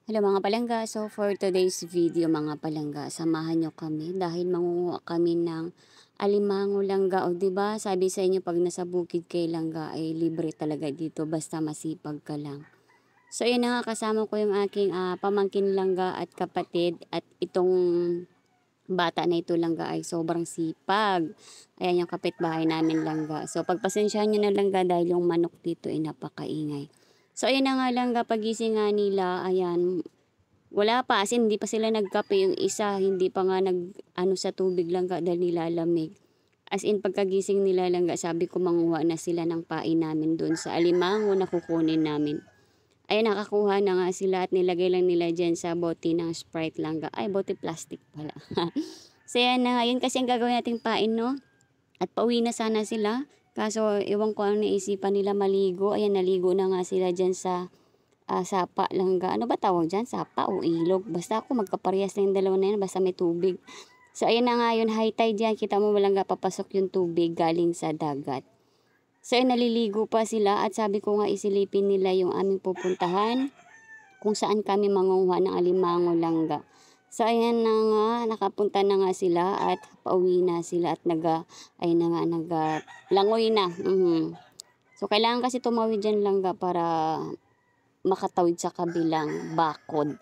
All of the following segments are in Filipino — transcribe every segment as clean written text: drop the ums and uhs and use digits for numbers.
Hello mga palangga, so for today's video mga palangga, samahan nyo kami dahil mangunguha kami ng alimango langga. O diba, sabi sa inyo pag nasa bukid kay langga ay libre talaga dito basta masipag ka lang. So yun na nga, kasama ko yung aking pamangkin langga at kapatid, at itong bata na ito langga ay sobrang sipag. Ayan yung kapitbahay namin langga. So pagpasensyahan nyo na langga dahil yung manok dito ay napakaingay. So ayun na nga langga, pagising nga nila, ayan, wala pa, as in hindi pa sila nagkape, yung isa hindi pa nga nag-ano sa tubig langga dahil nilalamig. As in pagkagising nila langga, sabi ko manguha na sila ng pain namin doon sa alimango na kukunin namin. Ay nakakuha na nga sila at nilagay lang nila dyan sa bote ng Sprite langga. Ay, bote plastic pala. So yan na nga, yun kasi ang gagawin nating pain, no? At pauwi na sana sila. Kaso ewan ko ano naisipan nila, maligo. Ayan, naligo na nga sila dyan sa sapa langga. Ano ba tawag dyan? Sapa o ilog? Basta ako magkaparehas na yung dalawa na yan, basta may tubig. So ayan na nga yun, high tide yan. Kita mo malangga, papasok yung tubig galing sa dagat. So ay naliligo pa sila at sabi ko nga isilipin nila yung aming pupuntahan kung saan kami mangunguha ng alimango langga. So ayan na nga, nakapunta na nga sila at pauwi na sila at ay na nga, langoy na. So kailangan kasi tumawid dyan langga para makatawid sa kabilang bakod.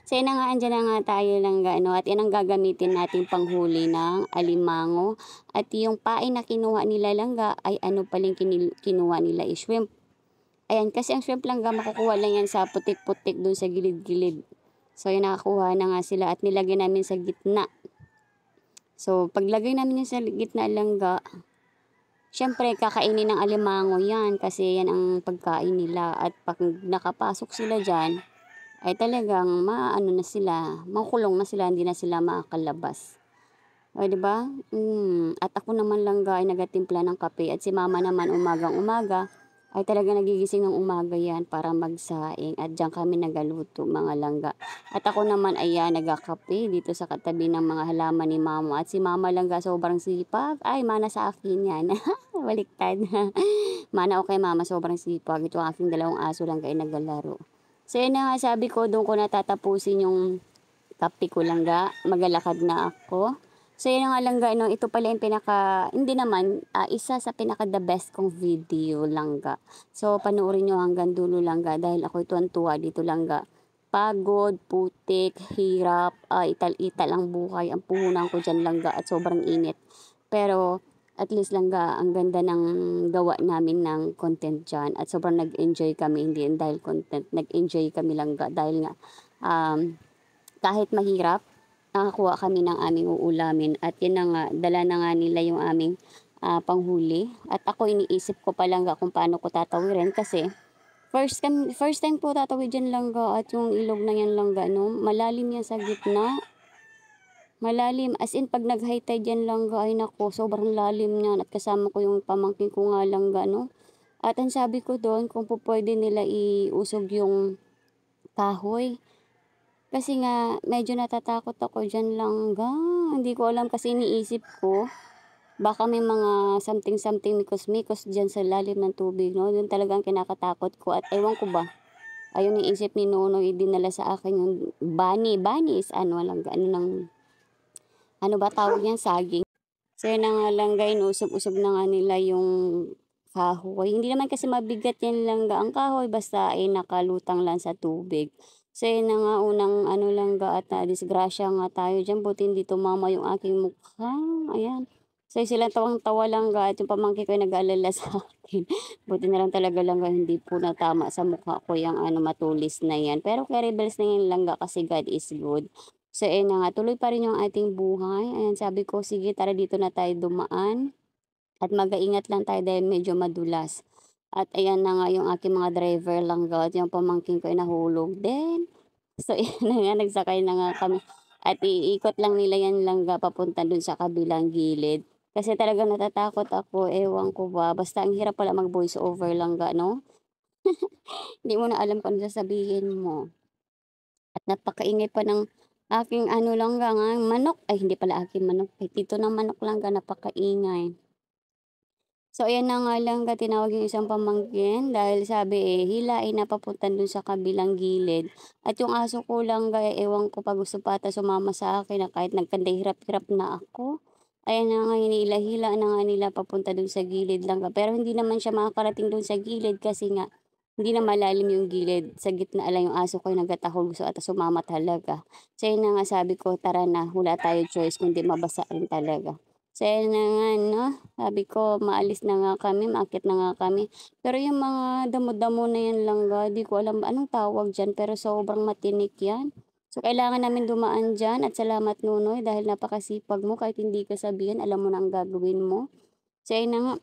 So yun na nga, andyan na nga tayo langga, ano, at yan ang gagamitin natin panghuli ng alimango. At yung pain na kinuha nila langga ay ano paling kinuha nila is shrimp. Ayan, kasi ang shrimp langga makukuha lang yan sa putik-putik dun sa gilid-gilid. So yun, nakakuha na nga sila at nilagay namin sa gitna. So paglagay namin yung sa gitna langga, siyempre kakainin ng alimango yan kasi yan ang pagkain nila, at pag nakapasok sila dyan ay talagang maano na sila, makulong na sila, hindi na sila makakalabas. O, di ba? At ako naman langga ay nagatimpla ng kape, at si mama naman umagang-umaga ay talaga nagigising ng umaga yan para magsaing, at diyan kami nagaluto mga langga. At ako naman ay nagakape dito sa katabi ng mga halaman ni mama, at si mama langga sobrang sipag, ay mana sa akin yan. Baliktad. Mana o kay mama sobrang sipag, ito ang aking dalawang aso lang ay naglalaro. So yun na nga, sabi ko doon ko natatapusin yung kape ko langga, magalakad na ako. So yun na nga langga, no, ito pala yung pinaka, hindi naman, isa sa pinaka the best kong video langga. So panoorin nyo hanggang dulo langga dahil ako tuwan-tuwa dito langga. Pagod, putik, hirap, ital-ital ang buhay, ang puhunan ko dyan langga at sobrang init. Pero at least langga, ang ganda ng gawa namin ng content dyan at sobrang nag-enjoy kami, hindi dahil content, nag-enjoy kami langga dahil nga, kahit mahirap, nakakuha kami ng aming uulamin, at yun na nga, dala na nga nila yung aming panghuli. At ako iniisip ko pa langga kung paano ko tatawirin kasi first time po tatawid dyan langga, at yung ilog na yan langga, no, malalim yan sa gitna. Malalim, as in pag nag-high tide yan langga, ay nako, sobrang lalim niyan, at kasama ko yung pamangkin ko nga langga, no. At ang sabi ko doon, kung po pwede nila iusog yung kahoy. Kasi nga, medyo natatakot ako dyan langga. Hindi ko alam kasi iniisip ko, baka may mga something-something mikos-mikos dyan sa lalim ng tubig, no? Yun talagang kinakatakot ko, at ewan ko ba, ayun yung isip ni Nonoy, dinala sa akin yung bunny. Bunny is ano lang, ano ng, ano ba tawag yan, saging. So yun na nga langga, inusog-usog na nga nila yung kahoy. Hindi naman kasi mabigat yan langga ang kahoy, basta ay nakalutang lang sa tubig. So yun na nga, unang ano langga, at disgrasya nga tayo dyan, buti hindi tumama yung aking mukha. Ayan. So sila tawang-tawa langga, at yung pamangkin ko ay nag-aalala sa akin. Buti na lang talaga langga, hindi po natama sa mukha ko yung ano, matulis na yan. Pero kay rebels na yan langga kasi God is good. So ayun na nga, tuloy pa rin yung ating buhay. Ayan, sabi ko, sige tara dito na tayo dumaan. At mag-aingat lang tayo dahil medyo madulas. At ayan na nga yung aking mga driver langga, at yung pamangkin ko ay nahulog din. So ayan na nga, nagsakay na nga kami. At iikot lang nila yan langga papunta dun sa kabilang gilid. Kasi talagang natatakot ako, ewan ko ba. Basta ang hirap pala mag voice over langga, no? Hindi mo na alam kung ano sasabihin mo. At napakaingay pa ng aking ano langga nga, manok. Ay, hindi pala aking manok. Ay, tito ng manok langga, napakaingay. So ayan na nga langga tinawag yung isang pamangkin dahil sabi, hilain na papunta dun sa kabilang gilid. At yung aso ko langga, ewan ko pa gusto pa ata sumama sa akin na kahit hirap-hirap na ako. Ayan na nga hinihila-hila na nga nila papunta dun sa gilid langga. Pero hindi naman siya makakarating dun sa gilid kasi nga hindi na malalim yung gilid. Sa gitna lang yung aso ko yung nagtatahol gusto ata sumama talaga. So yun na nga sabi ko, tara na, wala tayo choice kundi mabasa rin talaga. So ayun na nga 'no, sabi ko maalis na nga kami, maakyat na nga kami. Pero yung mga damo-damo na yan langga, di ko alam anong tawag diyan, pero sobrang matinik yan. So kailangan namin dumaan diyan at salamat Nunoy dahil napakasipag mo kahit hindi ka sabihan alam mo na ang gagawin mo. So ayun na nga,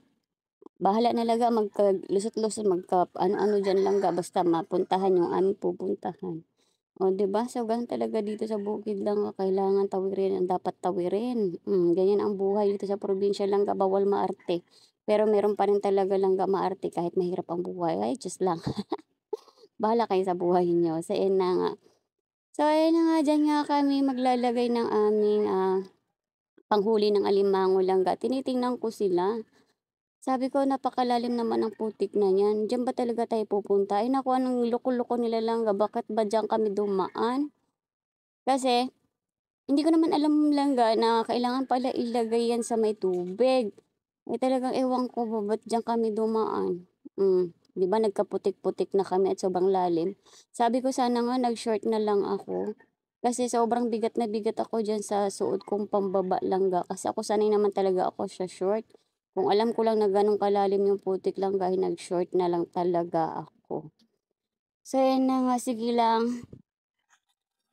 bahala na talaga magkalusot-lusot, ano-ano diyan langga basta mapuntahan yung aming pupuntahan. Oh, 'di ba? So, ganun talaga dito sa bukid lang kailangan tawirin ang dapat tawirin. Ganyan ang buhay dito sa probinsya lang bawal maarte. Pero meron pa rin talaga langga maarte kahit mahirap ang buhay. Ay, Diyos lang. Bahala kayo sa buhay niyo. So, ayun na nga. So, ayun na nga, diyan nga kami maglalagay ng aming panghuli ng alimango langga. Tinitingnan ko sila. Sabi ko, napakalalim naman ng putik na yan. Diyan ba talaga tayo pupunta? Ay, naku, anong loko-loko nila langga. Bakit ba diyan kami dumaan? Kasi, hindi ko naman alam langga na kailangan pala ilagay yan sa may tubig. Eh, talagang ewan ko ba ba't diyan kami dumaan. 'Di ba nagkaputik-putik na kami at sobrang lalim. Sabi ko sana nga nag-short na lang ako. Kasi sobrang bigat na bigat ako diyan sa suot kong pambaba langga. Kasi ako sanay naman talaga ako sa short. Kung alam ko lang na gano'n kalalim yung putik langga, nag-short na lang talaga ako. So, yun na nga, sige lang.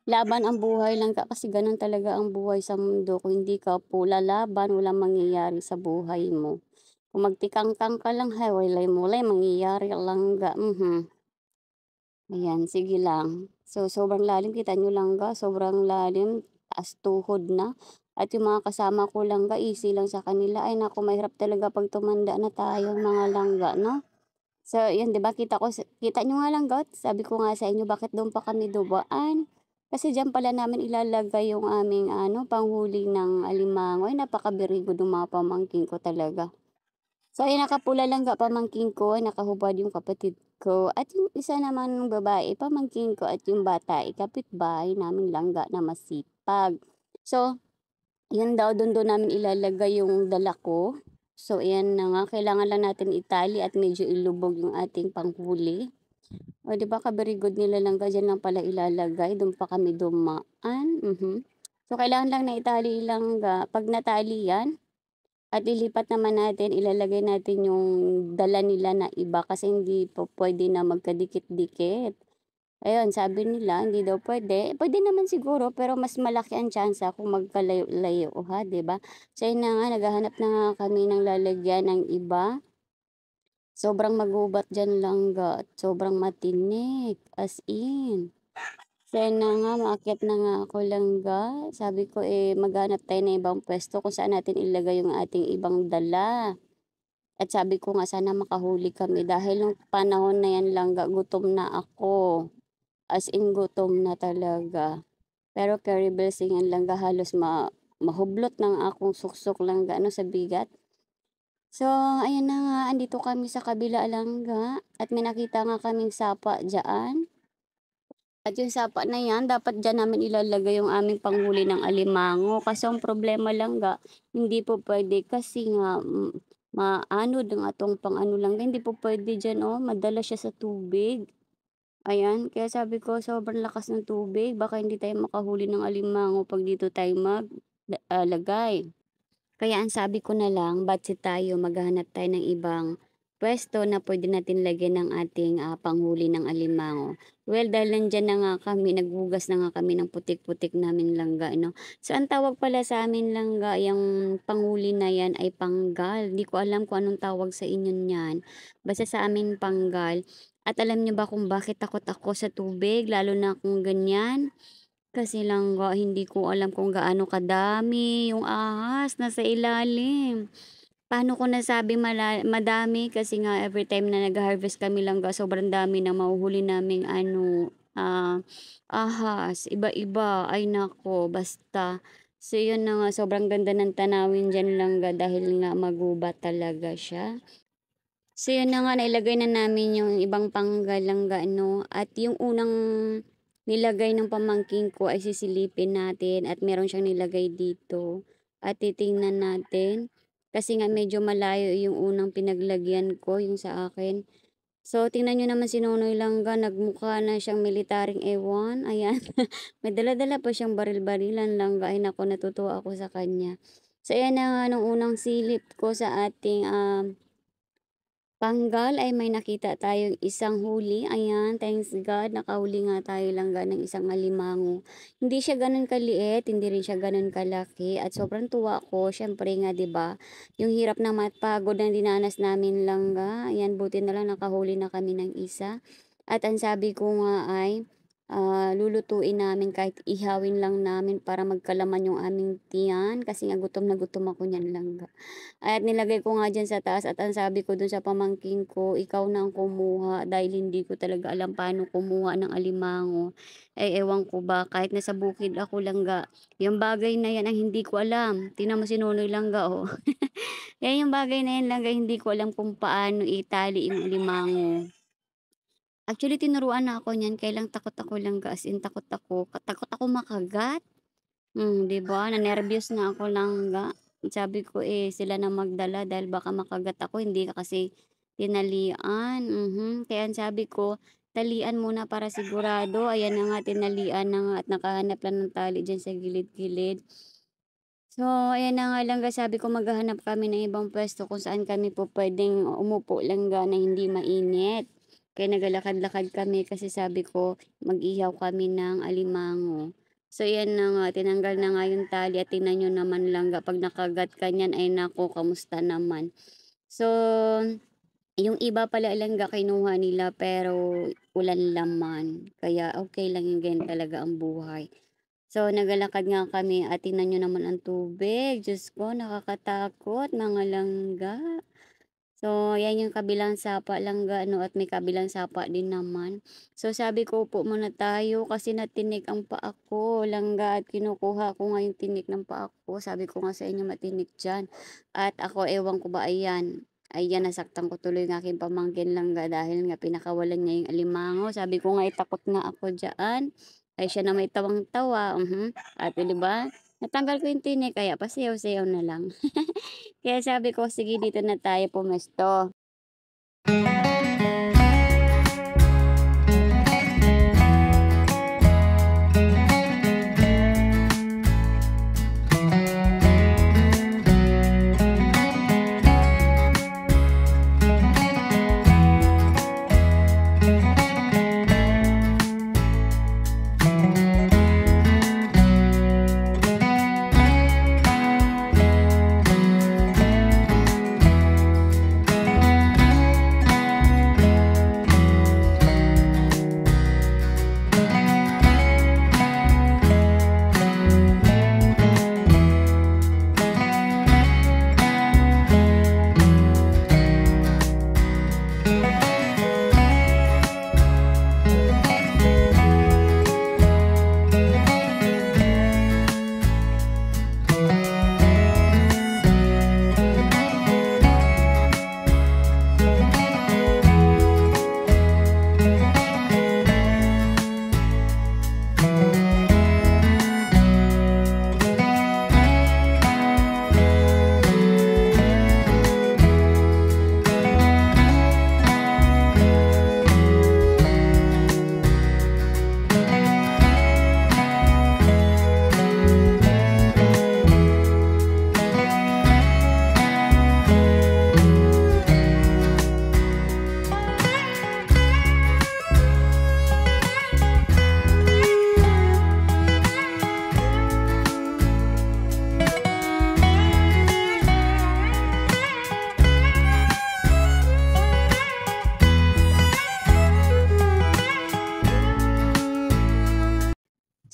Laban ang buhay lang kasi gano'n talaga ang buhay sa mundo kung hindi ka po lalaban walang mangyayari sa buhay mo. Kung magtikangkang ka lang hay walay-walay mangyayari langga, ayan sige lang. So sobrang lalim kita niyo langga, sobrang lalim, taas tuhod na at yung mga kasama ko langga easy lang sa kanila, ay naku mahirap talaga 'pag tumanda na tayo mga langga 'no? So, yun 'di ba kita niyo nga lang God, sabi ko nga sa inyo bakit do'n pa kami dumaan. Kasi diyan pala namin ilalagay yung aming ano, panghuli ng alimango. Ay napaka-very good nung mga pamangkin ko talaga. So, ayun nakapula lang ga pamangkin ko, nakahubad yung kapatid ko at yung isa naman babae pamangkin ko at yung bata ay kapitbahay naming langga na masipag. So, yun daw dun namin ilalagay yung dala ko. So, ayan na nga kailangan lang natin itali at medyo ilubog yung ating panghuli. O 'di ba ka-very good nila langga diyan lang pala ilalagay, dun pa kami dumaan, So, kailangan lang na itali langga, 'pag natali yan at ilipat naman natin, ilalagay natin yung dala nila na iba kasi hindi po puwede na magkadikit-dikit. Ayun, sabi nila hindi daw puwede. Puwede naman siguro pero mas malaki ang tyansa kung magkalayo-layo, 'di ba? So, yun na nga naghahanap na nga kami ng lalagyan ng iba. Sobrang magubat diyan langga at sobrang matinik, as in. So, yun na nga umaakyat na nga ako langga. Sabi ko, maghanap tayo ng ibang puwesto kung saan natin ilagay yung ating ibang dala. At sabi ko nga sana makahuli kami dahil nung panahon na yan langga gutom na ako. As in gutom na talaga. Pero carry blessing yan langga halos mahublot ng akong suksok langga ano sa bigat. So, ayun na nga, andito kami sa kabila langga at may nakita nga kaming sapa diyaan. At yung sapa na yan, dapat diyan namin ilalagay yung aming panghuli ng alimango. Kaso ang problema langga, hindi po pwede kasi nga maanod ang atong pang-ano lang, hindi po pwede diyan, oh, madala siya sa tubig. Ayan, kaya sabi ko sobrang lakas ng tubig, baka hindi tayo makahuli ng alimango 'pag dito tayo lagay. Kaya ang sabi ko na lang, batse tayo, maghahanap tayo ng ibang puwesto na puwede natin lagyan ng ating, panghuli ng alimango. Well, dahil nandiyan na nga kami, naghugas na nga kami ng putik-putik naming langga 'no. So, ang tawag pala sa amin langga, yung panghuli na 'yan ay panggal. 'Di ko alam kung anong tawag sa inyo niyan, basta sa amin panggal. At alam niyo ba kung bakit takot ako sa tubig lalo na kung ganyan? Kasi langga hindi ko alam kung gaano kadami yung ahas nasa ilalim. Paano ko nasabing madami kasi nga everytime na nagha-harvest kami langga sobrang dami ng mahuhuli naming ano, ahas, iba-iba. Ay nako basta So yun na nga, sobrang ganda ng tanawin diyan langga dahil nga magubat talaga siya. So yun na nga, nailagay na namin yung ibang panggalangga 'no, at yung unang nilagay ng pamangkin ko ay sisilipin natin at meron siyang nilagay dito at titingnan natin. Kasi nga medyo malayo yung unang pinaglagyan ko, yung sa akin. So tingnan niyo naman si Nonoy Langga, nagmukha na siyang militaring ewan, ayan. May dala-dala pa siyang baril-barilan langga, ay naku natutuwa ako sa kanya. So ayan na nga nung unang silip ko sa ating, panggal ay may nakita tayong isang huli, ayan, thanks God, nakahuli nga tayo langga ng isang alimango. Hindi siya gano'n kaliit, hindi rin siya gano'n kalaki at sobrang tuwa ko siyempre nga 'di ba, yung hirap na pagod na dinanas namin langga, ayan buti na lang nakahuli na kami ng isa. At ang sabi ko nga ay, lulutuin namin kahit ihawin lang namin para magkalaman yung aming tiyan kasi nga gutom na gutom ako niyan langga. At nilagay ko nga diyan sa taas at ang sabi ko dun sa pamangkin ko, "Ikaw na ang kumuha dahil hindi ko talaga alam paano kumuha ng alimango." Eh, ewan ko ba kahit nasa bukid ako langga, yung bagay na yan ang hindi ko alam. Tingnan mo si Nonoy langga, oh. Yan yung bagay na yan langga hindi ko alam kung paano itali yung alimango. Actually tinuruan na ako niyan kaya lang takot ako langga, as in takot ako makagat. 'Di ba, na-nerbiyos na ako langga. Sabi ko, eh, sila na magdala dahil baka makagat ako, hindi ka kasi tinalian, Kaya ang sabi ko, talian muna para sigurado. Ayan na nga, tinalian na nga at nakahanap lang ng tali diyan sa gilid-gilid. So, ayan na nga langga, sabi ko maghahanap kami ng ibang puwesto kung saan kami po puwedeng umupo langga na hindi mainit. Kaya naglalakad-lakad kami kasi sabi ko mag-ihaw kami ng alimango. So, ayan na nga, tinanggal na nga yung tali at tingnan niyo naman langga 'pag nakagat ka niyan, ay naku, kamusta naman. So, yung iba pala langga kinuha nila pero ulan laman, kaya okey lang yung ganyan talaga ang buhay. So, naglalakad nga kami at tingnan niyo naman ang tubig, Diyos ko nakakatakot mga langga. So, yan yung kabilang sapa langga 'no at may kabilang sapa din naman. So, sabi ko, "Upo muna tayo kasi natinik ang paa ko langga at kinukuha ko nga yung tinik ng paa ko." Sabi ko nga sa inyo matinik diyan. At ako ewan ko ba ayan, ayan nasaktan ko tuloy yung aking pamangkin langga dahil nga pinakawalan niya yung alimango. Sabi ko nga, eh, takot nga ako diyaan. Ay siya na may tawang-tawa, At 'di ba, natanggal ko yung tinik kaya pasayaw-sayaw na lang. Kaya sabi ko, sige dito na tayo pumesto.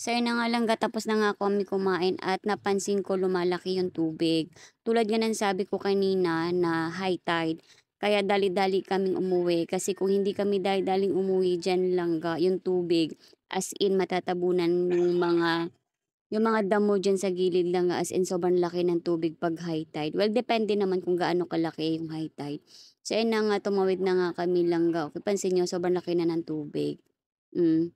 So, yun na nga langga, tapos na nga kami kumain at napansin ko lumalaki yung tubig. Tulad nga ng sabi ko kanina na high tide, kaya dali-dali kaming umuwi. Kasi kung hindi kami dali-daling umuwi diyan langga, yung tubig, as in matatabunan yung mga Yung mga damo diyan sa gilid lang as in sobrang laki ng tubig 'pag high tide. Well, depende naman kung gaano kalaki yung high tide. So ayun na nga, tumawid na nga kami langga. Kung pansin niyo sobrang laki na ng tubig. Hmm.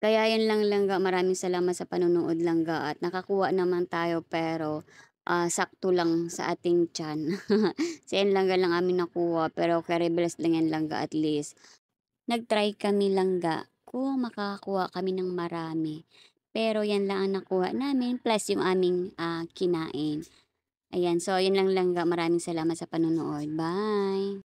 Kaya 'yan lang langga, maraming salamat sa panonood langga at nakakuha naman tayo pero, sakto lang sa ating tiyan. So 'yan langga lang aming nakuha pero very blessed lang 'yan langga at least. Nag-try kami langga kung makakakuha kami ng marami. Pero 'yan lang ang nakuha namin plus yung aming, kinain. Ayan, so 'yun lang langga, maraming salamat sa panonood. Bye.